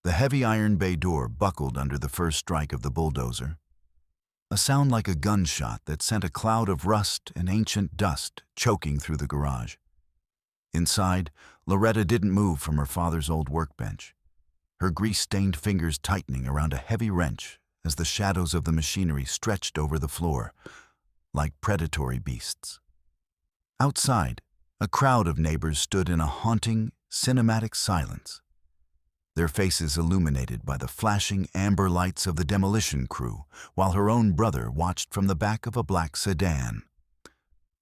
The heavy iron bay door buckled under the first strike of the bulldozer. A sound like a gunshot that sent a cloud of rust and ancient dust choking through the garage. Inside, Loretta didn't move from her father's old workbench, her grease-stained fingers tightening around a heavy wrench as the shadows of the machinery stretched over the floor like predatory beasts. Outside, a crowd of neighbors stood in a haunting, cinematic silence, their faces illuminated by the flashing amber lights of the demolition crew, while her own brother watched from the back of a black sedan,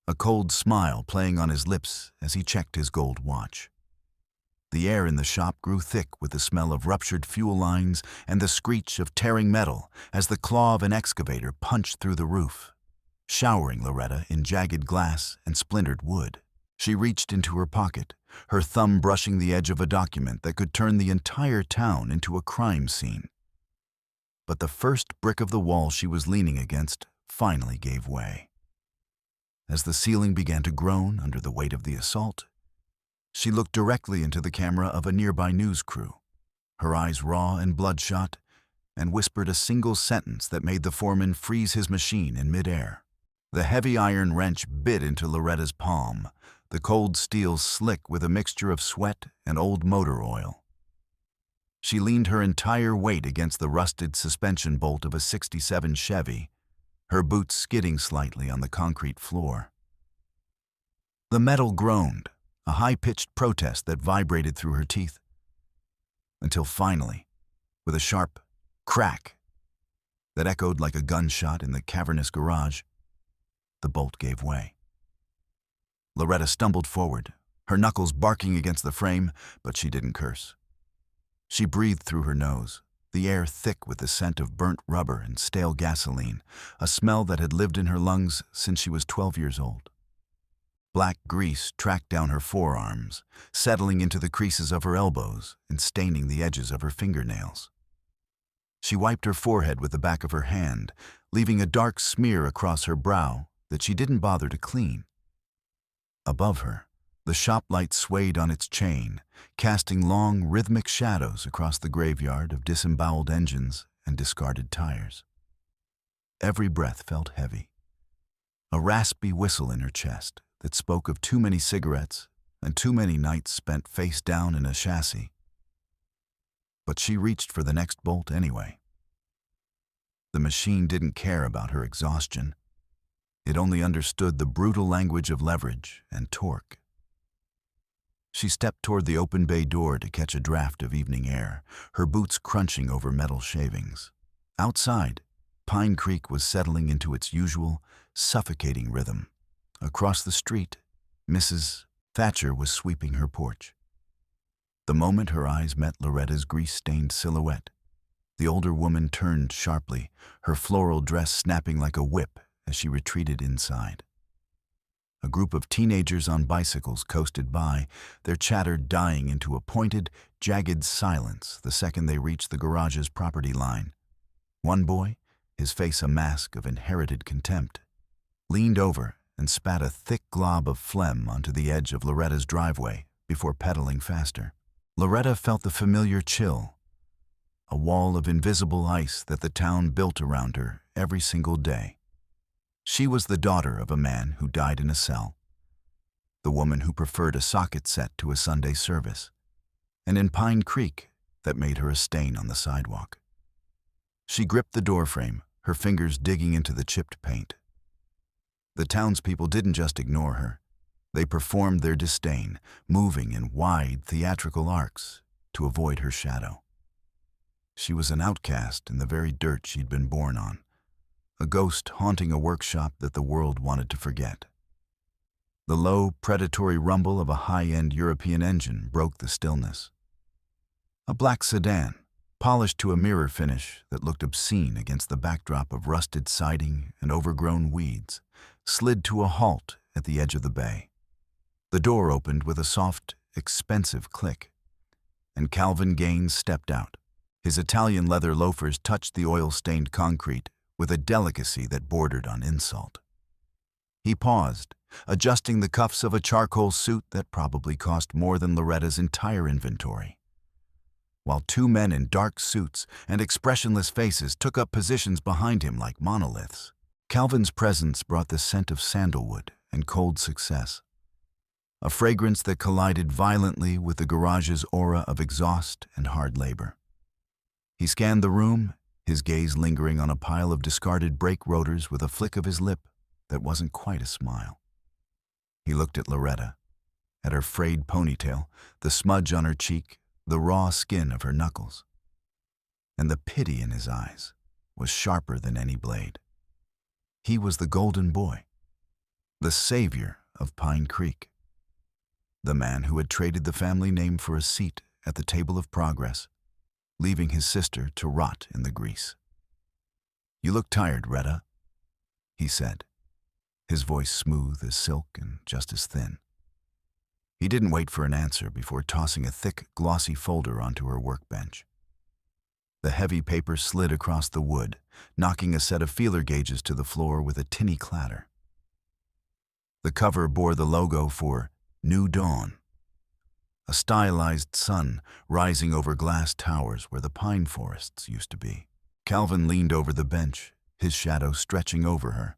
a cold smile playing on his lips as he checked his gold watch. The air in the shop grew thick with the smell of ruptured fuel lines and the screech of tearing metal as the claw of an excavator punched through the roof, showering Loretta in jagged glass and splintered wood. She reached into her pocket, her thumb brushing the edge of a document that could turn the entire town into a crime scene. But the first brick of the wall she was leaning against finally gave way. As the ceiling began to groan under the weight of the assault, she looked directly into the camera of a nearby news crew, her eyes raw and bloodshot, and whispered a single sentence that made the foreman freeze his machine in midair. The heavy iron wrench bit into Loretta's palm, the cold steel slick with a mixture of sweat and old motor oil. She leaned her entire weight against the rusted suspension bolt of a '67 Chevy, her boots skidding slightly on the concrete floor. The metal groaned, a high-pitched protest that vibrated through her teeth, until finally, with a sharp crack that echoed like a gunshot in the cavernous garage, the bolt gave way. Loretta stumbled forward, her knuckles barking against the frame, but she didn't curse. She breathed through her nose, the air thick with the scent of burnt rubber and stale gasoline, a smell that had lived in her lungs since she was 12 years old. Black grease tracked down her forearms, settling into the creases of her elbows and staining the edges of her fingernails. She wiped her forehead with the back of her hand, leaving a dark smear across her brow that she didn't bother to clean. Above her, the shop light swayed on its chain, casting long, rhythmic shadows across the graveyard of disemboweled engines and discarded tires. Every breath felt heavy, a raspy whistle in her chest that spoke of too many cigarettes and too many nights spent face down in a chassis. But she reached for the next bolt anyway. The machine didn't care about her exhaustion. It only understood the brutal language of leverage and torque. She stepped toward the open bay door to catch a draft of evening air, her boots crunching over metal shavings. Outside, Pine Creek was settling into its usual, suffocating rhythm. Across the street, Mrs. Thatcher was sweeping her porch. The moment her eyes met Loretta's grease-stained silhouette, the older woman turned sharply, her floral dress snapping like a whip as she retreated inside. A group of teenagers on bicycles coasted by, their chatter dying into a pointed, jagged silence the second they reached the garage's property line. One boy, his face a mask of inherited contempt, leaned over and spat a thick glob of phlegm onto the edge of Loretta's driveway before pedaling faster. Loretta felt the familiar chill, a wall of invisible ice that the town built around her every single day. She was the daughter of a man who died in a cell, the woman who preferred a socket set to a Sunday service, and in Pine Creek that made her a stain on the sidewalk. She gripped the doorframe, her fingers digging into the chipped paint. The townspeople didn't just ignore her. They performed their disdain, moving in wide, theatrical arcs to avoid her shadow. She was an outcast in the very dirt she'd been born on, a ghost haunting a workshop that the world wanted to forget. The low, predatory rumble of a high-end European engine broke the stillness. A black sedan, polished to a mirror finish that looked obscene against the backdrop of rusted siding and overgrown weeds, slid to a halt at the edge of the bay. The door opened with a soft, expensive click, and Calvin Gaines stepped out. His Italian leather loafers touched the oil-stained concrete with a delicacy that bordered on insult. He paused, adjusting the cuffs of a charcoal suit that probably cost more than Loretta's entire inventory. while two men in dark suits and expressionless faces took up positions behind him like monoliths. Calvin's presence brought the scent of sandalwood and cold success, a fragrance that collided violently with the garage's aura of exhaust and hard labor. He scanned the room, his gaze lingering on a pile of discarded brake rotors with a flick of his lip that wasn't quite a smile. He looked at Loretta, at her frayed ponytail, the smudge on her cheek, the raw skin of her knuckles. And the pity in his eyes was sharper than any blade. He was the golden boy, the savior of Pine Creek, the man who had traded the family name for a seat at the table of progress, leaving his sister to rot in the grease. "You look tired, Retta," he said, his voice smooth as silk and just as thin. He didn't wait for an answer before tossing a thick, glossy folder onto her workbench. The heavy paper slid across the wood, knocking a set of feeler gauges to the floor with a tinny clatter. The cover bore the logo for New Dawn, a stylized sun rising over glass towers where the pine forests used to be. Calvin leaned over the bench, his shadow stretching over her,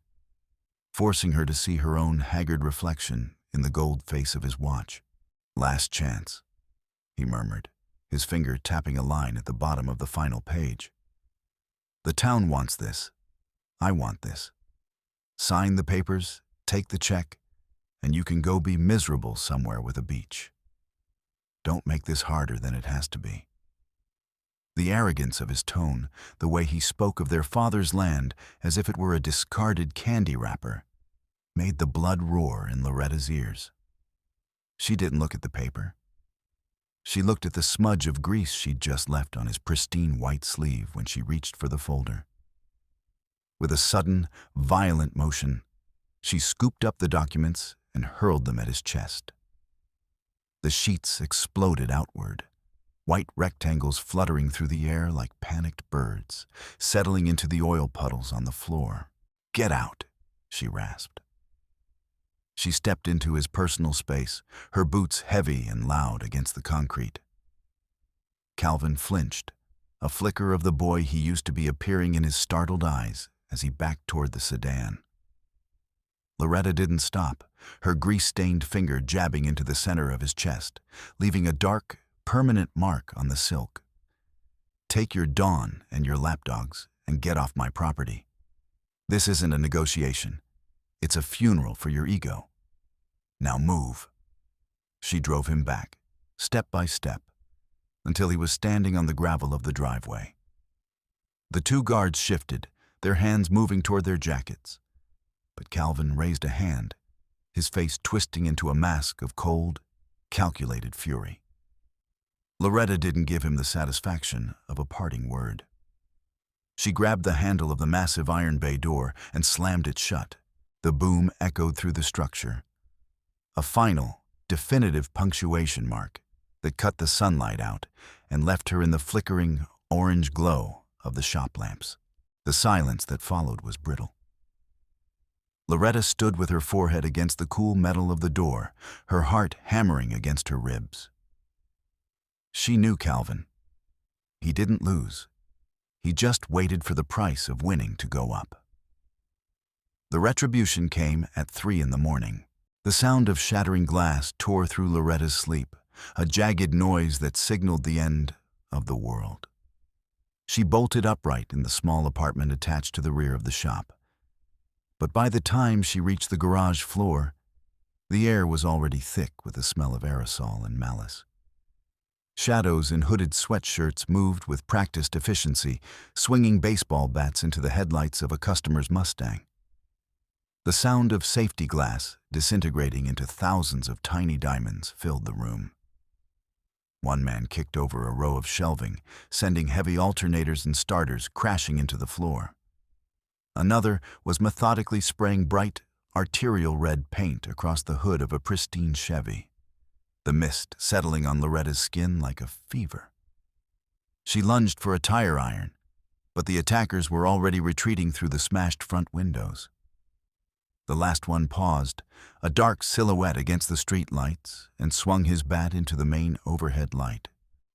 forcing her to see her own haggard reflection in the gold face of his watch. "Last chance," he murmured, his finger tapping a line at the bottom of the final page. "The town wants this. I want this. Sign the papers, take the check, and you can go be miserable somewhere with a beach. Don't make this harder than it has to be." The arrogance of his tone, the way he spoke of their father's land as if it were a discarded candy wrapper, made the blood roar in Loretta's ears. She didn't look at the paper. She looked at the smudge of grease she'd just left on his pristine white sleeve when she reached for the folder. With a sudden, violent motion, she scooped up the documents and hurled them at his chest. The sheets exploded outward, white rectangles fluttering through the air like panicked birds, settling into the oil puddles on the floor. "Get out," she rasped. She stepped into his personal space, her boots heavy and loud against the concrete. Calvin flinched, a flicker of the boy he used to be appearing in his startled eyes as he backed toward the sedan. Loretta didn't stop, her grease-stained finger jabbing into the center of his chest, leaving a dark, permanent mark on the silk. "Take your Dawn and your lapdogs and get off my property. This isn't a negotiation. It's a funeral for your ego. Now move." She drove him back, step by step, until he was standing on the gravel of the driveway. The two guards shifted, their hands moving toward their jackets. But Calvin raised a hand, his face twisting into a mask of cold, calculated fury. Loretta didn't give him the satisfaction of a parting word. She grabbed the handle of the massive iron bay door and slammed it shut. The boom echoed through the structure, a final, definitive punctuation mark that cut the sunlight out and left her in the flickering, orange glow of the shop lamps. The silence that followed was brittle. Loretta stood with her forehead against the cool metal of the door, her heart hammering against her ribs. She knew Calvin. He didn't lose. He just waited for the price of winning to go up. The retribution came at 3 a.m. The sound of shattering glass tore through Loretta's sleep, a jagged noise that signaled the end of the world. She bolted upright in the small apartment attached to the rear of the shop. But by the time she reached the garage floor, the air was already thick with the smell of aerosol and malice. Shadows in hooded sweatshirts moved with practiced efficiency, swinging baseball bats into the headlights of a customer's Mustang. The sound of safety glass disintegrating into thousands of tiny diamonds filled the room. One man kicked over a row of shelving, sending heavy alternators and starters crashing into the floor. Another was methodically spraying bright, arterial red paint across the hood of a pristine Chevy, the mist settling on Loretta's skin like a fever. She lunged for a tire iron, but the attackers were already retreating through the smashed front windows. The last one paused, a dark silhouette against the street lights, and swung his bat into the main overhead light.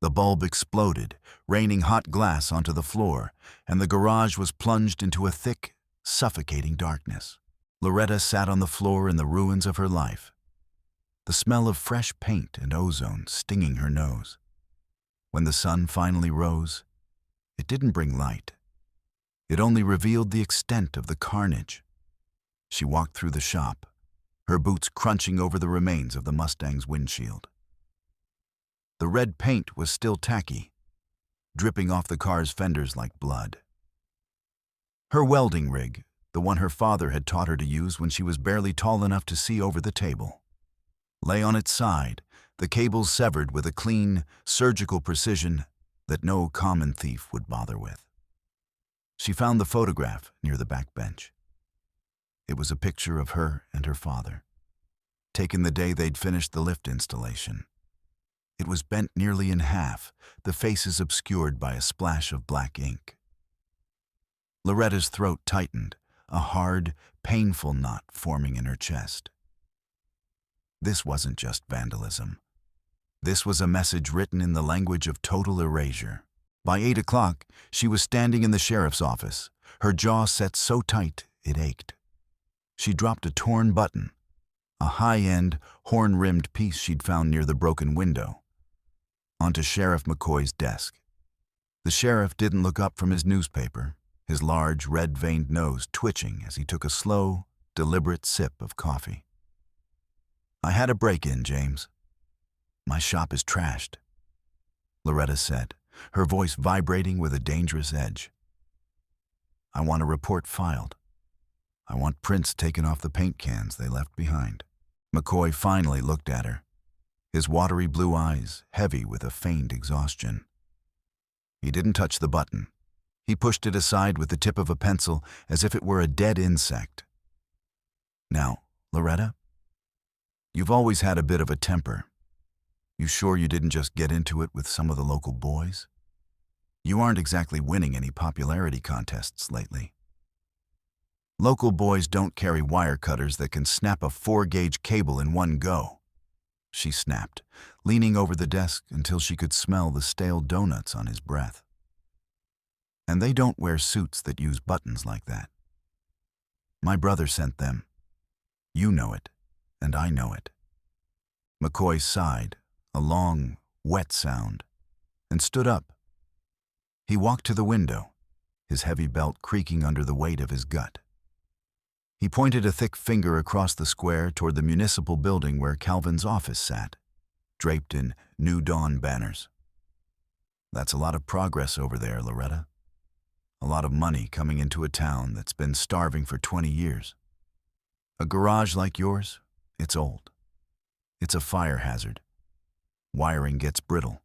The bulb exploded, raining hot glass onto the floor, and the garage was plunged into a thick, suffocating darkness. Loretta sat on the floor in the ruins of her life, the smell of fresh paint and ozone stinging her nose. When the sun finally rose, it didn't bring light. It only revealed the extent of the carnage. She walked through the shop, her boots crunching over the remains of the Mustang's windshield. The red paint was still tacky, dripping off the car's fenders like blood. Her welding rig, the one her father had taught her to use when she was barely tall enough to see over the table, lay on its side, the cables severed with a clean, surgical precision that no common thief would bother with. She found the photograph near the back bench. It was a picture of her and her father, taken the day they'd finished the lift installation. It was bent nearly in half, the faces obscured by a splash of black ink. Loretta's throat tightened, a hard, painful knot forming in her chest. This wasn't just vandalism. This was a message written in the language of total erasure. By 8 o'clock, she was standing in the sheriff's office, her jaw set so tight it ached. She dropped a torn button, a high-end, horn-rimmed piece she'd found near the broken window, onto Sheriff McCoy's desk. The sheriff didn't look up from his newspaper, his large, red-veined nose twitching as he took a slow, deliberate sip of coffee. "I had a break-in, James. My shop is trashed," Loretta said, her voice vibrating with a dangerous edge. "I want a report filed. I want prints taken off the paint cans they left behind." McCoy finally looked at her, his watery blue eyes heavy with a feigned exhaustion. He didn't touch the button. He pushed it aside with the tip of a pencil as if it were a dead insect. "Now, Loretta, you've always had a bit of a temper. You sure you didn't just get into it with some of the local boys? You aren't exactly winning any popularity contests lately. Local boys don't carry wire cutters that can snap a 4-gauge cable in one go," she snapped, leaning over the desk until she could smell the stale donuts on his breath. "And they don't wear suits that use buttons like that. My brother sent them. You know it, and I know it." McCoy sighed, a long, wet sound, and stood up. He walked to the window, his heavy belt creaking under the weight of his gut. He pointed a thick finger across the square toward the municipal building where Calvin's office sat, draped in New Dawn banners. "That's a lot of progress over there, Loretta. A lot of money coming into a town that's been starving for 20 years. A garage like yours, it's old. It's a fire hazard. Wiring gets brittle.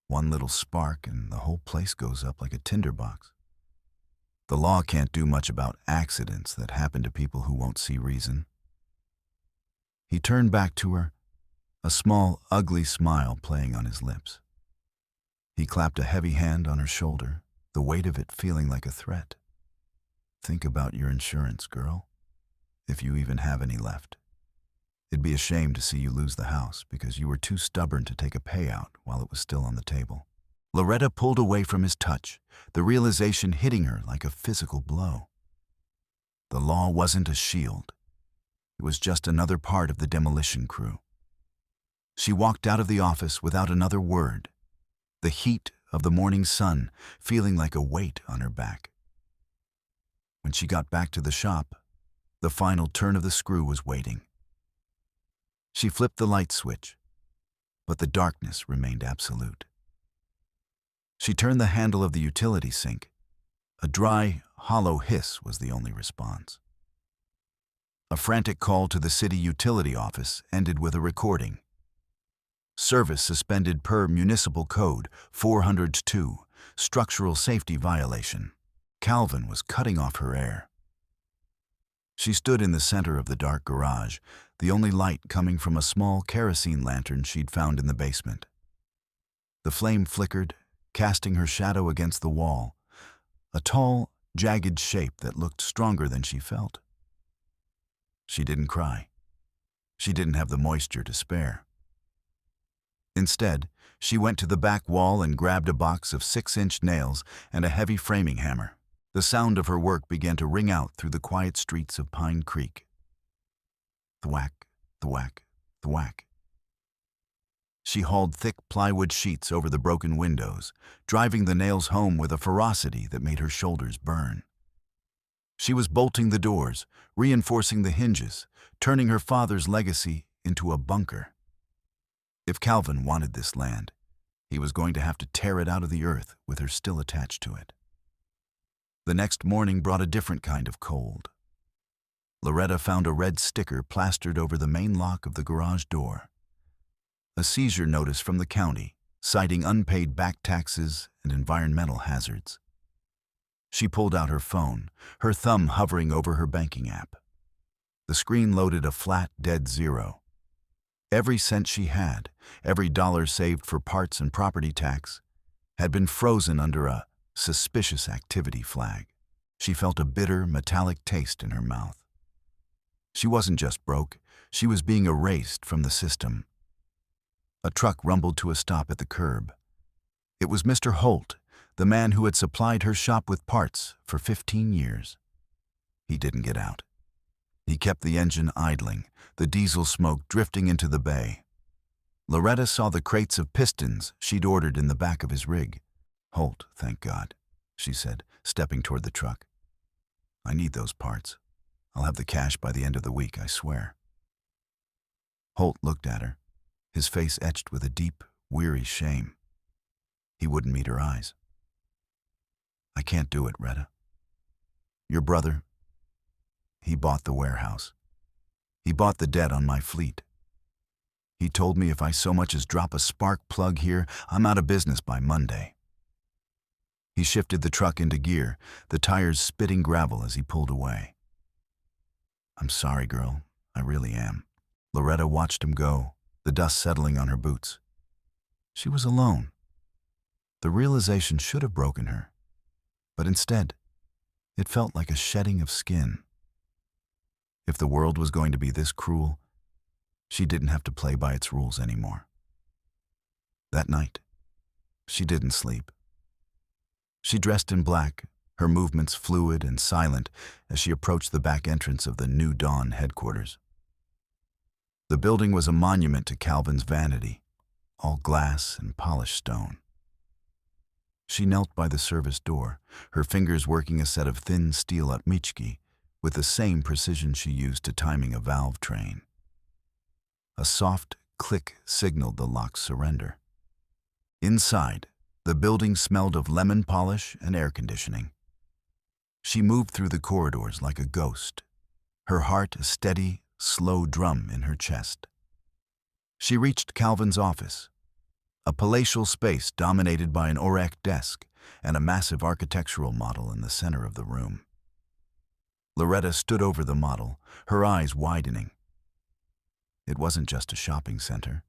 One little spark and the whole place goes up like a tinderbox. The law can't do much about accidents that happen to people who won't see reason." He turned back to her, a small, ugly smile playing on his lips. He clapped a heavy hand on her shoulder, the weight of it feeling like a threat. "Think about your insurance, girl, if you even have any left. It'd be a shame to see you lose the house because you were too stubborn to take a payout while it was still on the table." Loretta pulled away from his touch, the realization hitting her like a physical blow. The law wasn't a shield. It was just another part of the demolition crew. She walked out of the office without another word, the heat of the morning sun feeling like a weight on her back. When she got back to the shop, the final turn of the screw was waiting. She flipped the light switch, but the darkness remained absolute. She turned the handle of the utility sink. A dry, hollow hiss was the only response. A frantic call to the city utility office ended with a recording. "Service suspended per Municipal Code 402, structural safety violation." Calvin was cutting off her air. She stood in the center of the dark garage, the only light coming from a small kerosene lantern she'd found in the basement. The flame flickered, casting her shadow against the wall, a tall, jagged shape that looked stronger than she felt. She didn't cry. She didn't have the moisture to spare. Instead, she went to the back wall and grabbed a box of 6-inch nails and a heavy framing hammer. The sound of her work began to ring out through the quiet streets of Pine Creek. Thwack, thwack, thwack. She hauled thick plywood sheets over the broken windows, driving the nails home with a ferocity that made her shoulders burn. She was bolting the doors, reinforcing the hinges, turning her father's legacy into a bunker. If Calvin wanted this land, he was going to have to tear it out of the earth with her still attached to it. The next morning brought a different kind of cold. Loretta found a red sticker plastered over the main lock of the garage door. A seizure notice from the county, citing unpaid back taxes and environmental hazards. She pulled out her phone, her thumb hovering over her banking app. The screen loaded a flat, dead zero. Every cent she had, every dollar saved for parts and property tax, had been frozen under a suspicious activity flag. She felt a bitter, metallic taste in her mouth. She wasn't just broke, she was being erased from the system. A truck rumbled to a stop at the curb. It was Mr. Holt, the man who had supplied her shop with parts for 15 years. He didn't get out. He kept the engine idling, the diesel smoke drifting into the bay. Loretta saw the crates of pistons she'd ordered in the back of his rig. "Holt, thank God," she said, stepping toward the truck. "I need those parts. I'll have the cash by the end of the week, I swear." Holt looked at her, his face etched with a deep, weary shame. He wouldn't meet her eyes. "I can't do it, Retta. Your brother, he bought the warehouse. He bought the debt on my fleet. He told me if I so much as drop a spark plug here, I'm out of business by Monday." He shifted the truck into gear, the tires spitting gravel as he pulled away. "I'm sorry, girl. I really am." Loretta watched him go, the dust settling on her boots. She was alone. The realization should have broken her, but instead, it felt like a shedding of skin. If the world was going to be this cruel, she didn't have to play by its rules anymore. That night, she didn't sleep. She dressed in black, her movements fluid and silent as she approached the back entrance of the New Dawn headquarters. The building was a monument to Calvin's vanity, all glass and polished stone. She knelt by the service door, her fingers working a set of thin steel atmichki with the same precision she used to timing a valve train. A soft click signaled the lock's surrender. Inside, the building smelled of lemon polish and air conditioning. She moved through the corridors like a ghost, her heart a steady, slow drum in her chest. She reached Calvin's office, a palatial space dominated by an Orek desk and a massive architectural model in the center of the room. Loretta stood over the model, her eyes widening. It wasn't just a shopping center.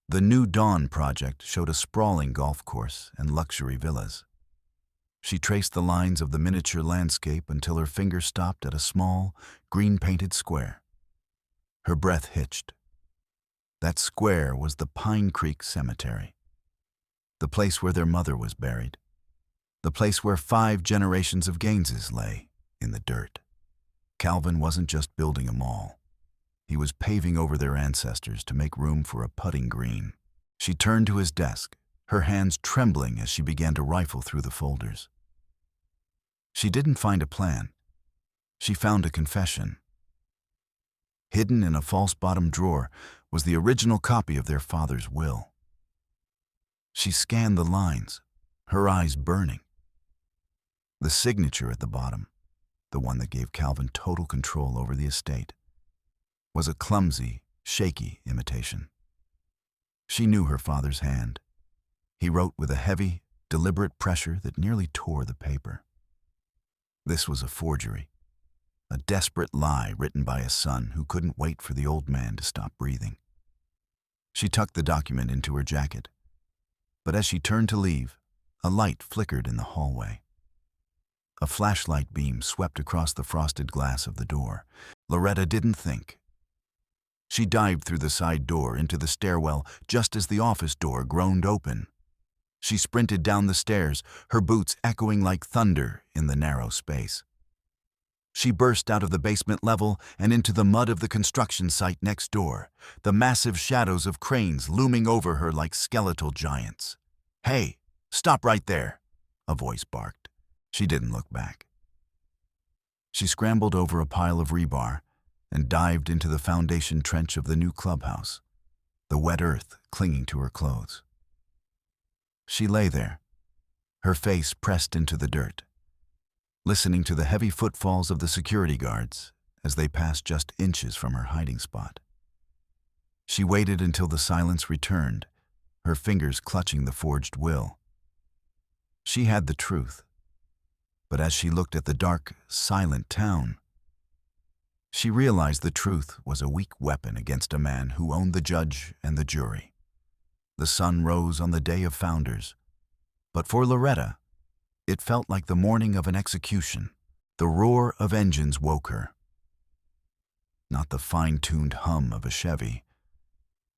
The New Dawn project showed a sprawling golf course and luxury villas. She traced the lines of the miniature landscape until her finger stopped at a small, green-painted square. Her breath hitched. That square was the Pine Creek Cemetery, the place where their mother was buried, the place where 5 generations of Gaineses lay in the dirt. Calvin wasn't just building a mall. He was paving over their ancestors to make room for a putting green. She turned to his desk, her hands trembling as she began to rifle through the folders. She didn't find a plan. She found a confession. Hidden in a false bottom drawer was the original copy of their father's will. She scanned the lines, her eyes burning. The signature at the bottom, the one that gave Calvin total control over the estate, was a clumsy, shaky imitation. She knew her father's hand. He wrote with a heavy, deliberate pressure that nearly tore the paper. This was a forgery, a desperate lie written by a son who couldn't wait for the old man to stop breathing. She tucked the document into her jacket, but as she turned to leave, a light flickered in the hallway. A flashlight beam swept across the frosted glass of the door. Loretta didn't think. She dived through the side door into the stairwell just as the office door groaned open. She sprinted down the stairs, her boots echoing like thunder in the narrow space. She burst out of the basement level and into the mud of the construction site next door, the massive shadows of cranes looming over her like skeletal giants. "Hey, stop right there," a voice barked. She didn't look back. She scrambled over a pile of rebar and dived into the foundation trench of the new clubhouse, the wet earth clinging to her clothes. She lay there, her face pressed into the dirt, listening to the heavy footfalls of the security guards as they passed just inches from her hiding spot. She waited until the silence returned, her fingers clutching the forged will. She had the truth, but as she looked at the dark, silent town, she realized the truth was a weak weapon against a man who owned the judge and the jury. The sun rose on the day of founders, but for Loretta, it felt like the morning of an execution. The roar of engines woke her. Not the fine-tuned hum of a Chevy,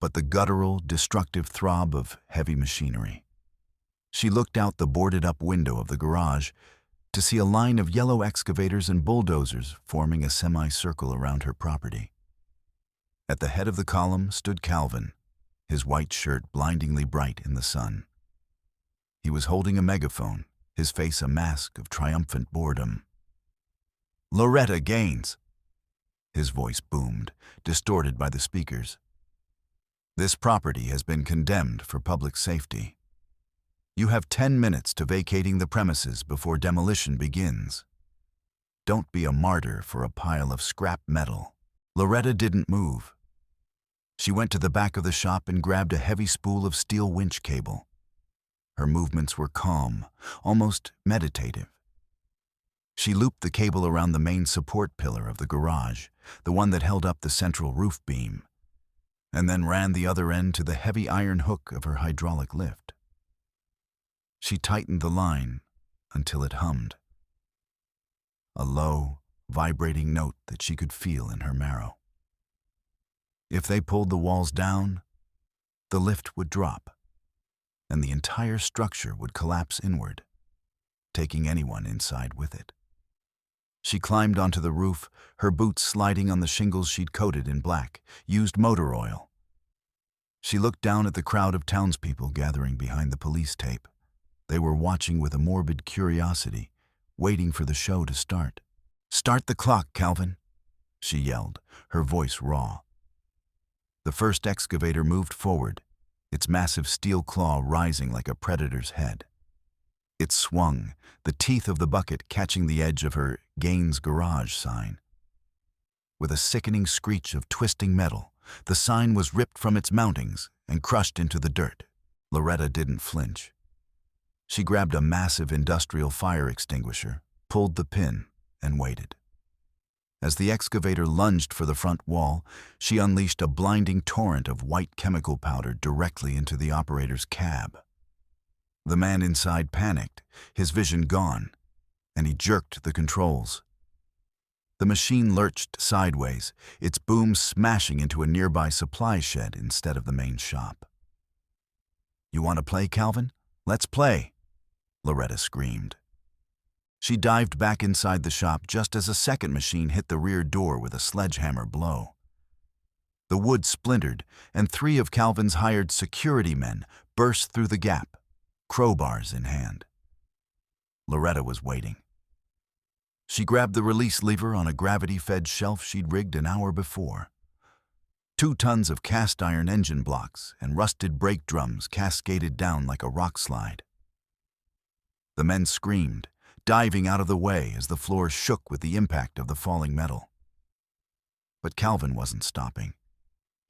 but the guttural, destructive throb of heavy machinery. She looked out the boarded-up window of the garage to see a line of yellow excavators and bulldozers forming a semicircle around her property. At the head of the column stood Calvin, his white shirt blindingly bright in the sun. He was holding a megaphone, his face a mask of triumphant boredom. "Loretta Gaines," his voice boomed, distorted by the speakers. "This property has been condemned for public safety. You have 10 minutes to vacating the premises before demolition begins. Don't be a martyr for a pile of scrap metal." Loretta didn't move. She went to the back of the shop and grabbed a heavy spool of steel winch cable. Her movements were calm, almost meditative. She looped the cable around the main support pillar of the garage, the one that held up the central roof beam, and then ran the other end to the heavy iron hook of her hydraulic lift. She tightened the line until it hummed, a low, vibrating note that she could feel in her marrow. If they pulled the walls down, the lift would drop, and the entire structure would collapse inward, taking anyone inside with it. She climbed onto the roof, her boots sliding on the shingles she'd coated in black, used motor oil. She looked down at the crowd of townspeople gathering behind the police tape. They were watching with a morbid curiosity, waiting for the show to start. "Start the clock, Calvin," she yelled, her voice raw. The first excavator moved forward, its massive steel claw rising like a predator's head. It swung, the teeth of the bucket catching the edge of her Gaines Garage sign. With a sickening screech of twisting metal, the sign was ripped from its mountings and crushed into the dirt. Loretta didn't flinch. She grabbed a massive industrial fire extinguisher, pulled the pin, and waited. As the excavator lunged for the front wall, she unleashed a blinding torrent of white chemical powder directly into the operator's cab. The man inside panicked, his vision gone, and he jerked the controls. The machine lurched sideways, its boom smashing into a nearby supply shed instead of the main shop. "You want to play, Calvin? Let's play," Loretta screamed. She dived back inside the shop just as a second machine hit the rear door with a sledgehammer blow. The wood splintered, and 3 of Calvin's hired security men burst through the gap, crowbars in hand. Loretta was waiting. She grabbed the release lever on a gravity-fed shelf she'd rigged an hour before. 2 tons of cast-iron engine blocks and rusted brake drums cascaded down like a rock slide. The men screamed, diving out of the way as the floor shook with the impact of the falling metal. But Calvin wasn't stopping.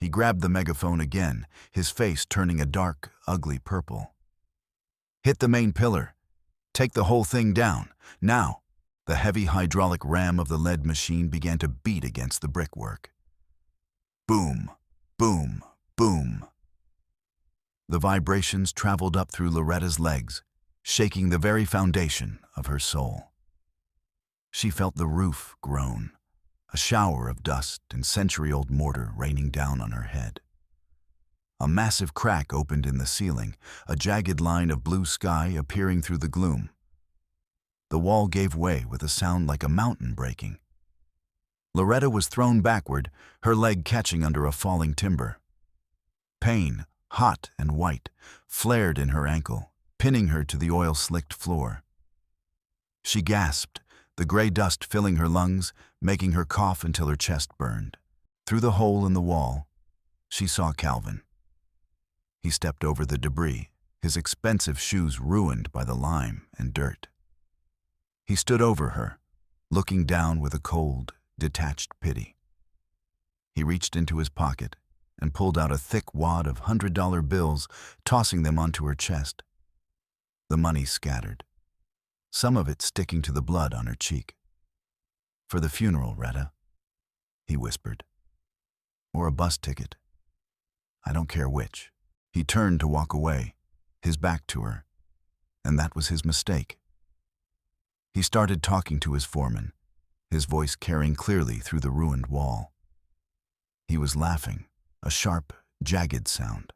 He grabbed the megaphone again, his face turning a dark, ugly purple. "Hit the main pillar. Take the whole thing down. Now!" The heavy hydraulic ram of the lead machine began to beat against the brickwork. Boom, boom, boom. The vibrations traveled up through Loretta's legs, shaking the very foundation of her soul. She felt the roof groan, a shower of dust and century-old mortar raining down on her head. A massive crack opened in the ceiling, a jagged line of blue sky appearing through the gloom. The wall gave way with a sound like a mountain breaking. Loretta was thrown backward, her leg catching under a falling timber. Pain, hot and white, flared in her ankle, pinning her to the oil-slicked floor. She gasped, the gray dust filling her lungs, making her cough until her chest burned. Through the hole in the wall, she saw Calvin. He stepped over the debris, his expensive shoes ruined by the lime and dirt. He stood over her, looking down with a cold, detached pity. He reached into his pocket and pulled out a thick wad of $100 bills, tossing them onto her chest. The money scattered, some of it sticking to the blood on her cheek. "For the funeral, Retta," he whispered. "Or a bus ticket. I don't care which." He turned to walk away, his back to her, and that was his mistake. He started talking to his foreman, his voice carrying clearly through the ruined wall. He was laughing, a sharp, jagged sound.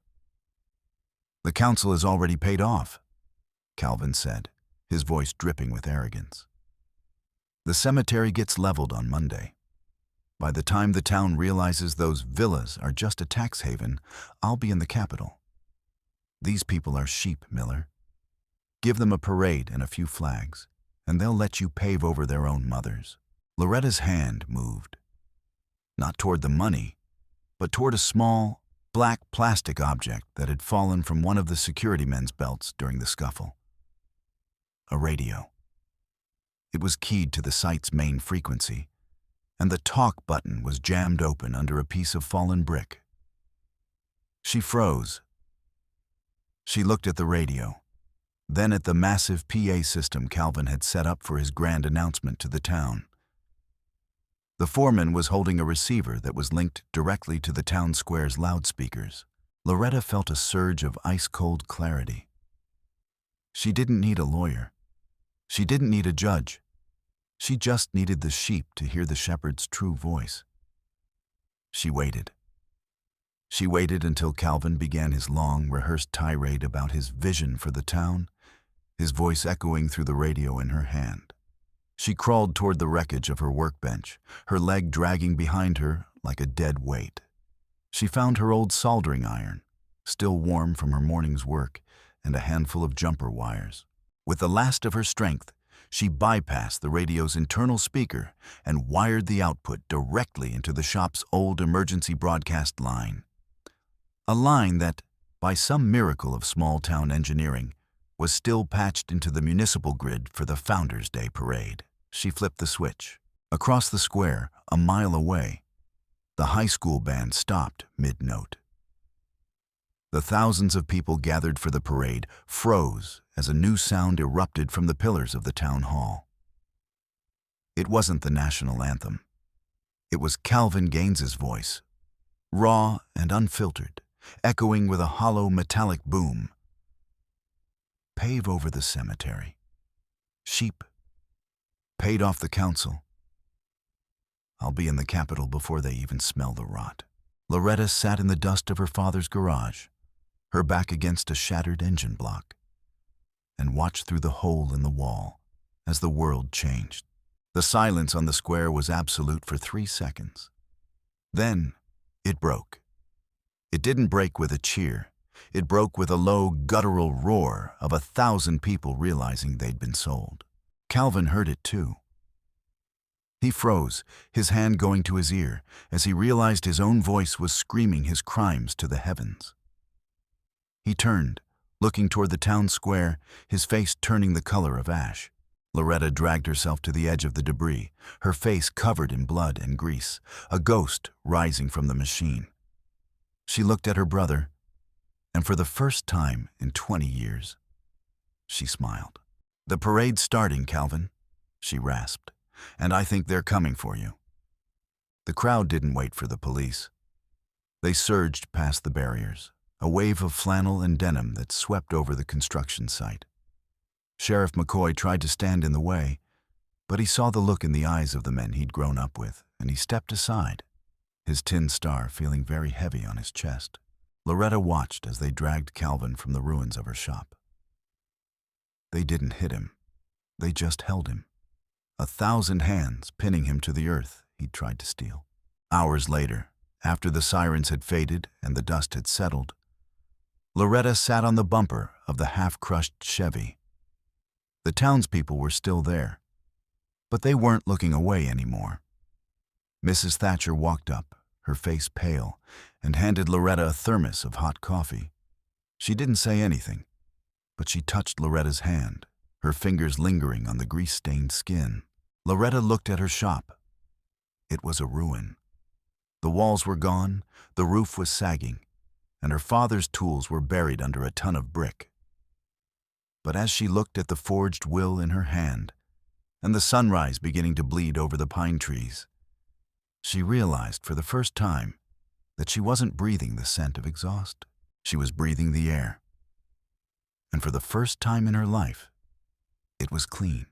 "The council is already paid off," Calvin said, his voice dripping with arrogance. "The cemetery gets leveled on Monday. By the time the town realizes those villas are just a tax haven, I'll be in the capital. These people are sheep, Miller. Give them a parade and a few flags, and they'll let you pave over their own mothers." Loretta's hand moved, not toward the money, but toward a small, black plastic object that had fallen from one of the security men's belts during the scuffle. A radio. It was keyed to the site's main frequency, and the talk button was jammed open under a piece of fallen brick. She froze. She looked at the radio, then at the massive PA system Calvin had set up for his grand announcement to the town. The foreman was holding a receiver that was linked directly to the town square's loudspeakers. Loretta felt a surge of ice-cold clarity. She didn't need a lawyer. She didn't need a judge. She just needed the sheep to hear the shepherd's true voice. She waited. She waited until Calvin began his long, rehearsed tirade about his vision for the town, his voice echoing through the radio in her hand. She crawled toward the wreckage of her workbench, her leg dragging behind her like a dead weight. She found her old soldering iron, still warm from her morning's work, and a handful of jumper wires. With the last of her strength, she bypassed the radio's internal speaker and wired the output directly into the shop's old emergency broadcast line. A line that, by some miracle of small-town engineering, was still patched into the municipal grid for the Founders' Day parade. She flipped the switch. Across the square, a mile away, the high school band stopped mid-note. The thousands of people gathered for the parade froze as a new sound erupted from the pillars of the town hall. It wasn't the national anthem. It was Calvin Gaines's voice, raw and unfiltered, echoing with a hollow metallic boom. Pave over the cemetery. Sheep. Paid off the council. I'll be in the capital before they even smell the rot. Loretta sat in the dust of her father's garage, her back against a shattered engine block, and watched through the hole in the wall as the world changed. The silence on the square was absolute for 3 seconds. Then it broke. It didn't break with a cheer. It broke with a low, guttural roar of 1,000 people realizing they'd been sold. Calvin heard it too. He froze, his hand going to his ear, as he realized his own voice was screaming his crimes to the heavens. He turned, looking toward the town square, his face turning the color of ash. Loretta dragged herself to the edge of the debris, her face covered in blood and grease, a ghost rising from the machine. She looked at her brother, and for the first time in 20 years, she smiled. "The parade's starting, Calvin," she rasped, "and I think they're coming for you." The crowd didn't wait for the police. They surged past the barriers, a wave of flannel and denim that swept over the construction site. Sheriff McCoy tried to stand in the way, but he saw the look in the eyes of the men he'd grown up with and he stepped aside, his tin star feeling very heavy on his chest. Loretta watched as they dragged Calvin from the ruins of her shop. They didn't hit him. They just held him. 1,000 hands pinning him to the earth he'd tried to steal. Hours later, after the sirens had faded and the dust had settled, Loretta sat on the bumper of the half-crushed Chevy. The townspeople were still there, but they weren't looking away anymore. Mrs. Thatcher walked up, her face pale, and handed Loretta a thermos of hot coffee. She didn't say anything, but she touched Loretta's hand, her fingers lingering on the grease-stained skin. Loretta looked at her shop. It was a ruin. The walls were gone, the roof was sagging, and her father's tools were buried under a ton of brick. But as she looked at the forged will in her hand, and the sunrise beginning to bleed over the pine trees, she realized for the first time that she wasn't breathing the scent of exhaust. She was breathing the air. And for the first time in her life, it was clean.